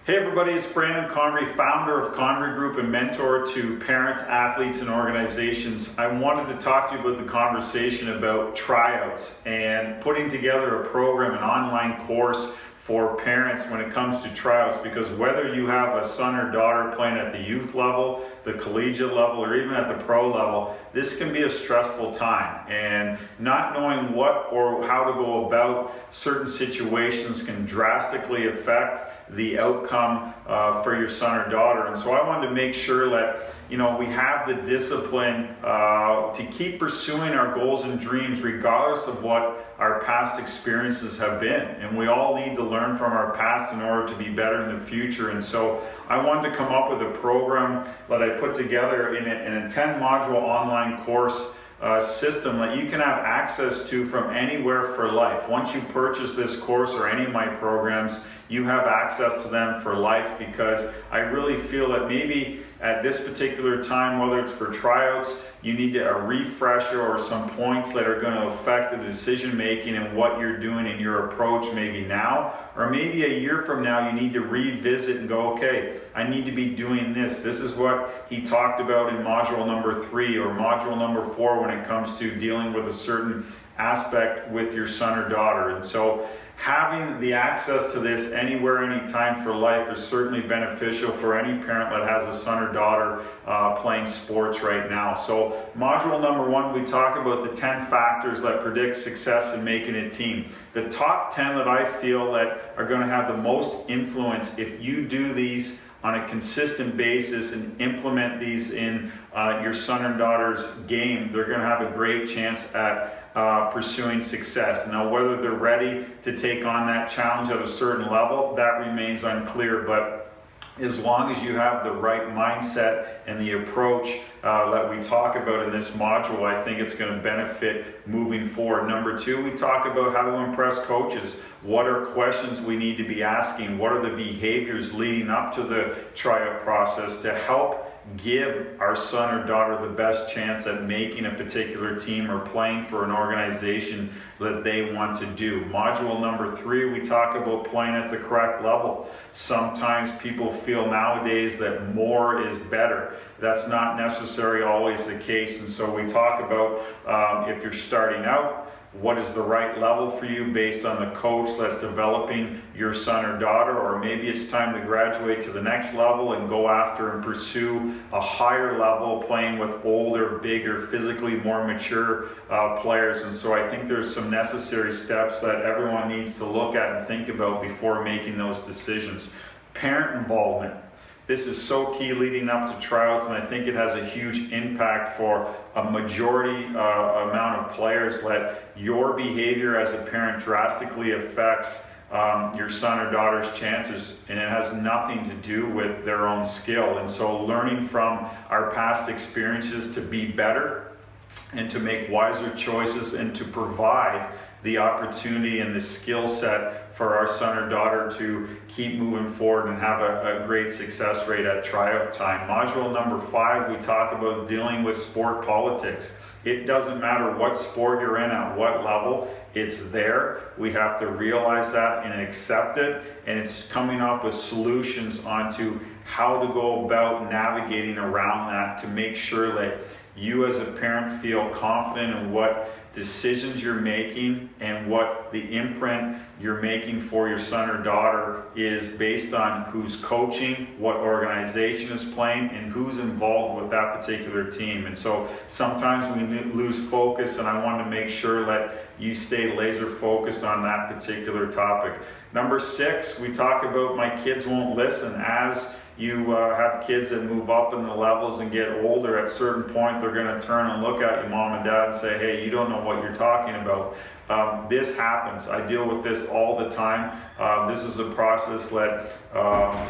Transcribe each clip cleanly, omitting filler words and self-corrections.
Hey everybody, it's Brandon Convery, founder of Convery Group and mentor to parents, athletes, and organizations. I wanted to talk to you about the conversation about tryouts and putting together a program, an online course for parents when it comes to tryouts, because whether you have a son or daughter playing at the youth level, the collegiate level, or even at the pro level, this can be a stressful time, and not knowing what or how to go about certain situations can drastically affect the outcome for your son or daughter. And so I wanted to make sure that we have the discipline to keep pursuing our goals and dreams regardless of what our past experiences have been. And we all need to learn from our past in order to be better in the future. And so I wanted to come up with a program that I put together in a 10-module online course system that you can have access to from anywhere for life. Once you purchase this course or any of my programs, you have access to them for life, because I really feel that maybe at this particular time, whether it's for tryouts, you need a refresher or some points that are going to affect the decision making and what you're doing in your approach maybe now, or maybe a year from now you need to revisit and go, okay, I need to be doing this. This is what he talked about in module number 3 or module number 4 when it comes to dealing with a certain aspect with your son or daughter. And so having the access to this anywhere, anytime for life is certainly beneficial for any parent that has a son or daughter playing sports right now. So module number 1, we talk about the 10 factors that predict success in making a team. The top 10 that I feel that are going to have the most influence if you do these on a consistent basis and implement these in your son or daughter's game, they're going to have a great chance at pursuing success. Now, whether they're ready to take on that challenge at a certain level, that remains unclear, but as long as you have the right mindset and the approach that we talk about in this module, I think it's going to benefit moving forward. Number 2, we talk about how to impress coaches. What are questions we need to be asking? What are the behaviors leading up to the tryout process to help give our son or daughter the best chance at making a particular team or playing for an organization that they want to do? Module number 3, we talk about playing at the correct level. Sometimes people feel nowadays that more is better. That's not necessarily always the case, and so we talk about if you're starting out, what is the right level for you based on the coach that's developing your son or daughter, or maybe it's time to graduate to the next level and go after and pursue a higher level playing with older, bigger, physically more mature players. And so I think there's some necessary steps that everyone needs to look at and think about before making those decisions. Parent involvement. This is so key leading up to tryouts, and I think it has a huge impact for a majority amount of players, that your behavior as a parent drastically affects your son or daughter's chances, and it has nothing to do with their own skill. And so learning from our past experiences to be better and to make wiser choices and to provide the opportunity and the skill set for our son or daughter to keep moving forward and have a great success rate at tryout time. Module number 5, we talk about dealing with sport politics. It doesn't matter what sport you're in, at what level, it's there. We have to realize that and accept it, and it's coming up with solutions onto how to go about navigating around that to make sure that you as a parent feel confident in what decisions you're making and what the imprint you're making for your son or daughter is based on who's coaching, what organization is playing, and who's involved with that particular team. And so sometimes we lose focus, and I want to make sure that you stay laser focused on that particular topic. Number 6, we talk about my kids won't listen. As you have kids that move up in the levels and get older, at a certain point they're going to turn and look at you, mom and dad, and say, hey, you don't know what you're talking about. This happens. I deal with this all the time. This is a process that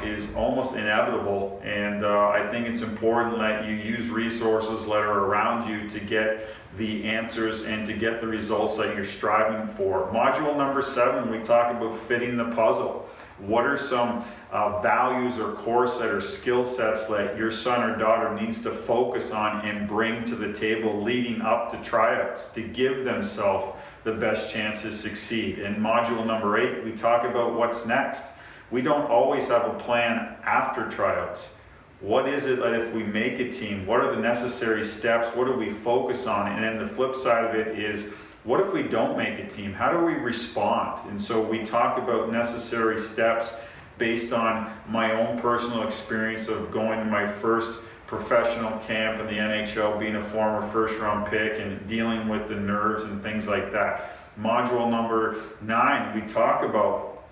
is almost inevitable, and I think it's important that you use resources that are around you to get the answers and to get the results that you're striving for. Module number 7, we talk about fitting the puzzle. What are some values or core set or skill sets that your son or daughter needs to focus on and bring to the table leading up to tryouts to give themselves the best chance to succeed? In module number 8, we talk about what's next. We don't always have a plan after tryouts. What is it that if we make a team, what are the necessary steps? What do we focus on? And then the flip side of it is, what if we don't make a team? How do we respond? And so we talk about necessary steps based on my own personal experience of going to my first professional camp in the NHL, being a former first-round pick and dealing with the nerves and things like that. Module number 9, we talk about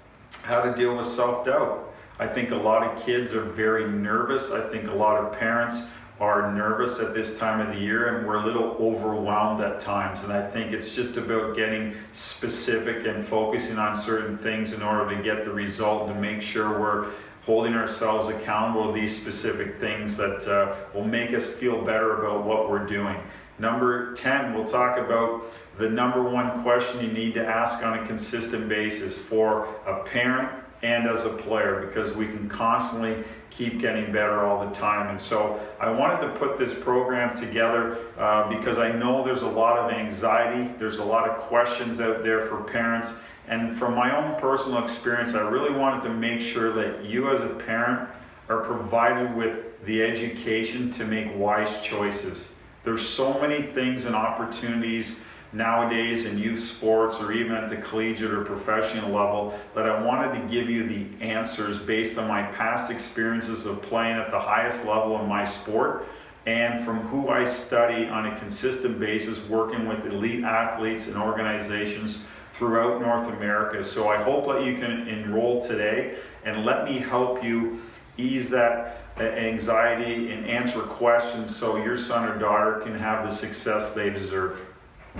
how to deal with self-doubt. I think a lot of kids are very nervous. I think a lot of parents are nervous at this time of the year, and we're a little overwhelmed at times. And I think it's just about getting specific and focusing on certain things in order to get the result, to make sure we're holding ourselves accountable to these specific things that will make us feel better about what we're doing. Number 10, we'll talk about the number one question you need to ask on a consistent basis for a parent and as a player, because we can constantly keep getting better all the time. And so I wanted to put this program together because I know there's a lot of anxiety, there's a lot of questions out there for parents, and from my own personal experience, I really wanted to make sure that you as a parent are provided with the education to make wise choices. There's so many things and opportunities nowadays in youth sports or even at the collegiate or professional level that I wanted to give you the answers based on my past experiences of playing at the highest level in my sport and from who I study on a consistent basis working with elite athletes and organizations throughout North America. So I hope that you can enroll today and let me help you ease that anxiety and answer questions so your son or daughter can have the success they deserve.